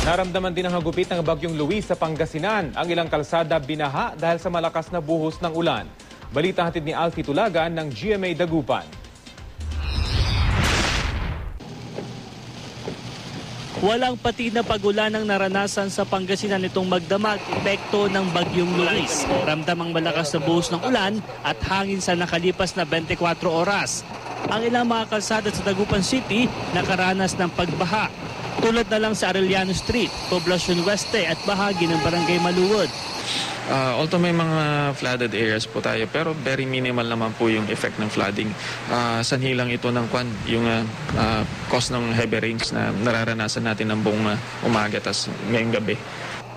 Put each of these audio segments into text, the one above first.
Naramdaman din ang hagupit ng Bagyong Luis sa Pangasinan. Ang ilang kalsada binaha dahil sa malakas na buhos ng ulan. Balita hatid ni Alfie Tulagan ng GMA Dagupan. Walang pati na pagulan ang naranasan sa Pangasinan nitong magdamag epekto ng Bagyong Luis. Ramdam ang malakas na buhos ng ulan at hangin sa nakalipas na 24 oras. Ang ilang mga kalsada sa Dagupan City nakaranas ng pagbaha. Tulad na lang sa Arellano Street, Poblacion Weste at bahagi ng Barangay Maluwod. Although may mga flooded areas po tayo, pero very minimal naman po yung effect ng flooding. Sanhi lang ito ng yung cause ng heavy rains na nararanasan natin ng buong umaga tas ngayong gabi.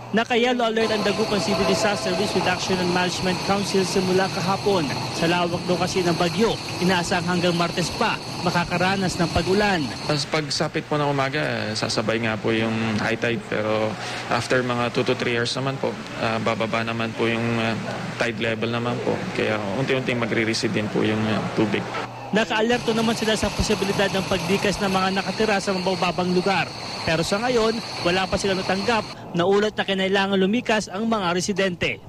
Naka-yellow alert ang Dagupan City Disaster Risk Reduction and Management Council simula kahapon. Sa lawak daw kasi ng bagyo, inaasang hanggang Martes pa makakaranas ng pag-ulan. Pag sapit po ng umaga, sasabay nga po yung high tide, pero after mga 2 to 3 years naman po, bababa naman po yung tide level naman po. Kaya unti-unting magre-recede din po yung tubig. Naka-alerto naman sila sa posibilidad ng pagdikas ng mga nakatira sa mababang lugar. Pero sa ngayon, wala pa silang natanggap na ulat na kinailangan lumikas ang mga residente.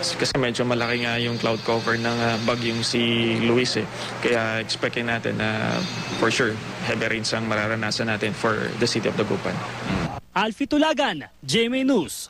Kasi medyo malaki nga yung cloud cover ng bagyong si Luis. Kaya expectin natin na for sure heavy rains ang mararanasan natin for the city of Dagupan. Alfie Tulagan, GMA News.